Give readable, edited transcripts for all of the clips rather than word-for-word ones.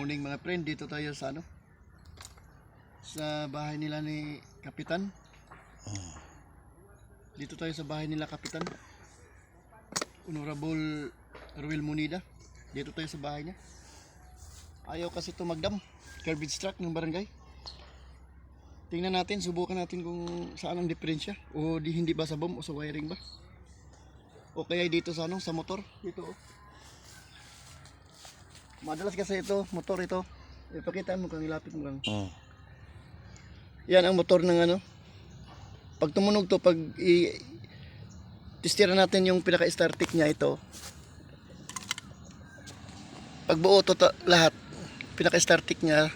Morning mga friend, dito tayo sa sa bahay nila ni Kapitan. Dito tayo sa bahay nila Kapitan Honorable Ruel Munida. Dito tayo sa bahay niya. Ayaw kasi ito magdam, garbage truck ng barangay. Tingnan natin, subukan natin kung saan ang diferensya, o hindi ba sa bomb o sa wiring ba, o kaya dito sa sa motor dito. Madalas kasi ito, motor ito. Ipakita mo kang ilapit mo lang. Yan ang motor ng pag tumunog to, pag testira natin yung pinaka-startic niya ito. Pag buo to lahat, pinaka-startic niya,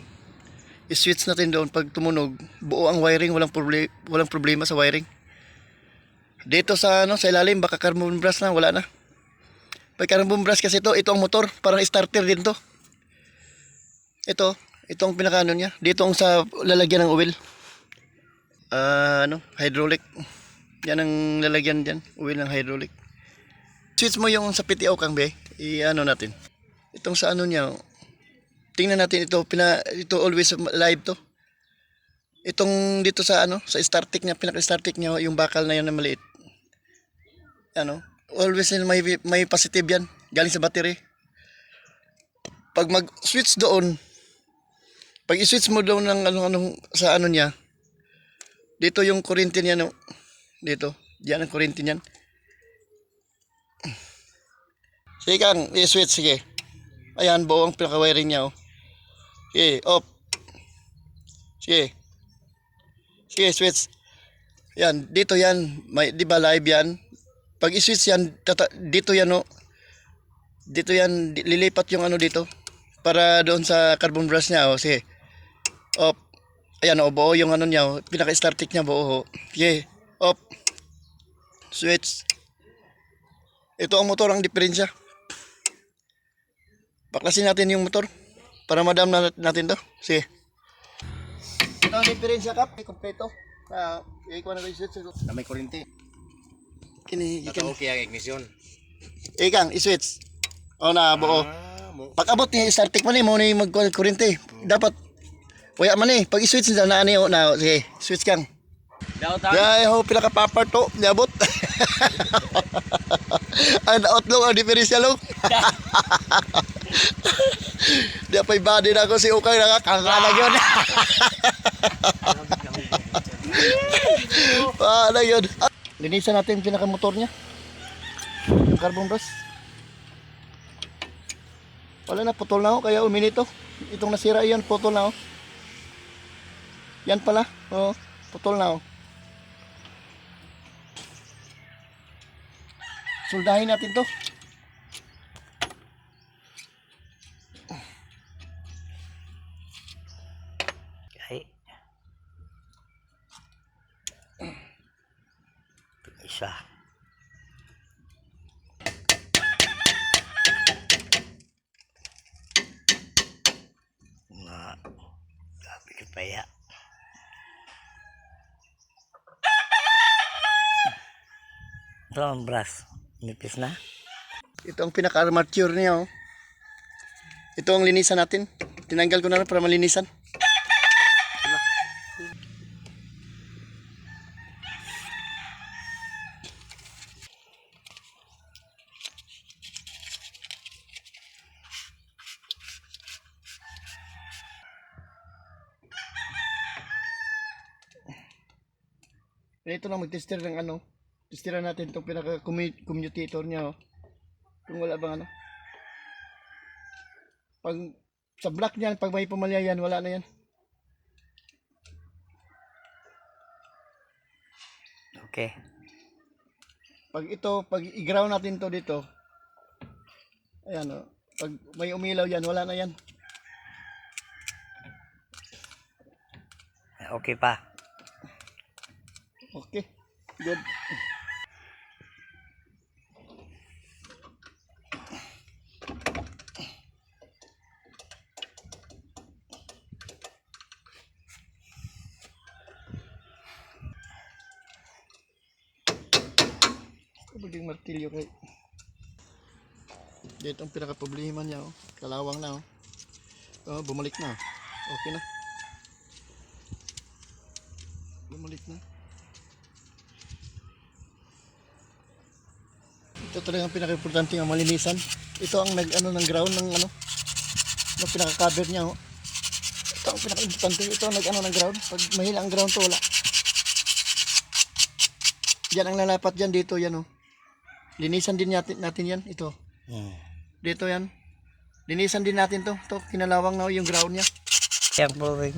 i-switch natin doon. Pag tumunog, buo ang wiring, walang problema sa wiring. Dito sa sa ilalim, baka carbon brass na, wala na. Pag carbon brass kasi ito ang motor, parang starter din to. Ito ang pinaka niya. Dito ang sa lalagyan ng oil. Hydraulic. Yan ang lalagyan diyan, oil ng hydraulic. Switch mo yung sa PTO kang be, natin. Itong sa niya. Tingnan natin ito, ito always live to. Itong dito sa sa startic niya, pinaka-startic niya, yung bakal na yan na maliit. Always may positive yan, galing sa battery. Pag mag-switch doon, pag i-switch mo doon ng sa niya, dito yung kuryente niya, dito, diyan ang kuryente niyan. Sige kang, i-switch, sige. Ayan, buo ang pinaka-wiring niya, Sige, off. Sige. Sige, switch. Yan, dito yan, di ba live yan? Pag i-switch yan, dito yan dito yan, lilipat yung dito para doon sa carbon brush niya, sige. Off. Ayan, buo yung niya, pinaka-startic niya, buo. Sige, off. Switch. Ito ang motor, ang diferensya. Baklasin natin yung motor para madam natin to. Sige. Ito ang diferensya, Kap, kompleto. Ikuha na yung switch Na may kuryente. Kini ikan. Okay ang ignition. Ikang i-switch. Na buo. Pag abot ni startic man mo ni magkuryente. Dapat waya man pag i-switch na sige, switch kang. Ya ho pila ka papart to, niabot. Ang outlook ang diferensya lo. Di pa body na ako si Ukay nakakalag yun. Paano yun? Linisan natin yung pinaka-motor niya. Yung carbon brush. Wala na, putol na kaya uminito. Itong nasira yan, putol na Yan pala, putol na Soldahin natin to. Okay. Isa. Grabe ka pa ya. Ito ang brass. Nipis na. Ito ang pinaka-armature niya Ito ang linisan natin. Tinanggal ko na para malinisan. Ito lang mag-tester ng testira natin itong pinaka-commutator niya kung wala bang pag sa block niyan, pag may pumalya yan, wala na yan. Okay. Pag i-ground natin to dito, ayan pag may umilaw yan, wala na yan. Okay pa. Okay, good. Paging martilyo kay dito ang pinaka problema niya kalawang na Oh, bumalik na. Okay na. Bumalik na. Ito talaga ang pinaka-importante ng malinisan. Ito ang nag-ano ng ground ng ano. Ng pinaka-cover niya. Oh. Ito ang pinaka-importante. Ito ang nag-ano ng ground. Pag mahina ang ground to, wala. Yan ang lalapat dyan dito. Yan oh. Linisan din natin yan. Ito. Dito yan. Linisan din natin to. Ito, kinalawang na yung ground niya. Yan po rin.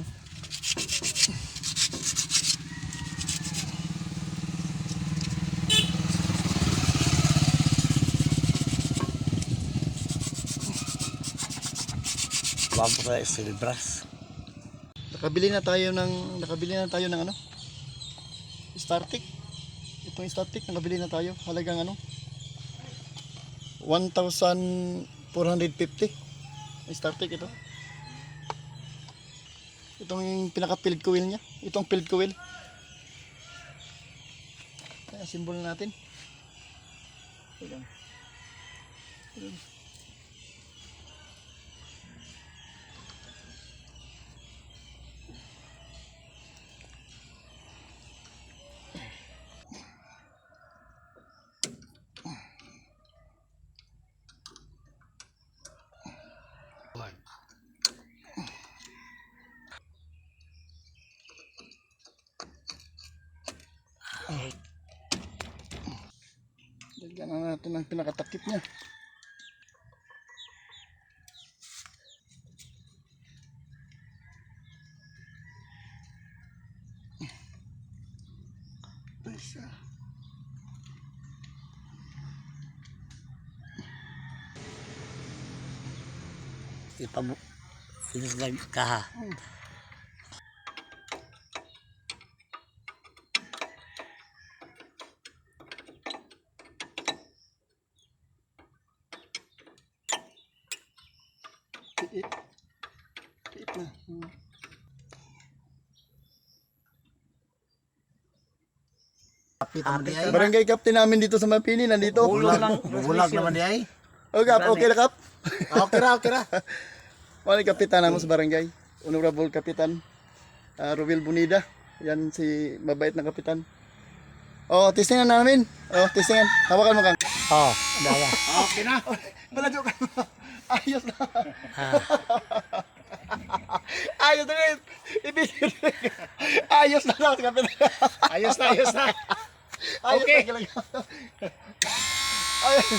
Wag po tayo silbras. Nakabili na tayo ng ano? Startic. Itong Startic nakabili na tayo. Halagang ano? 1,450. Startic ito. Itong pinaka-field coil niya. Itong field coil. Kaya simbol natin. Ayan. Ayan. Lagyan na natin ang pinakatakip niya. Isa. Sinuslag ka ha. Tiit. Tiit na. Barangay captain namin dito sa Mapili, nandito. Bulag naman di ay. Oh, Kap, okay na, Kap? Okay ra. Wala yung kapitan namin sa barangay. Honorable Kapitan Ruel Bonida. Yan si mabait na kapitan. Oh, testingan namin. Oh, testingan. Hawakan mo kang. Oh, dala. Okay na. Baladyo ka. Ayos na. Ayos na rin. Ibigay. Ayos na daw, kapitan. Ayos na. Okay. Ayos.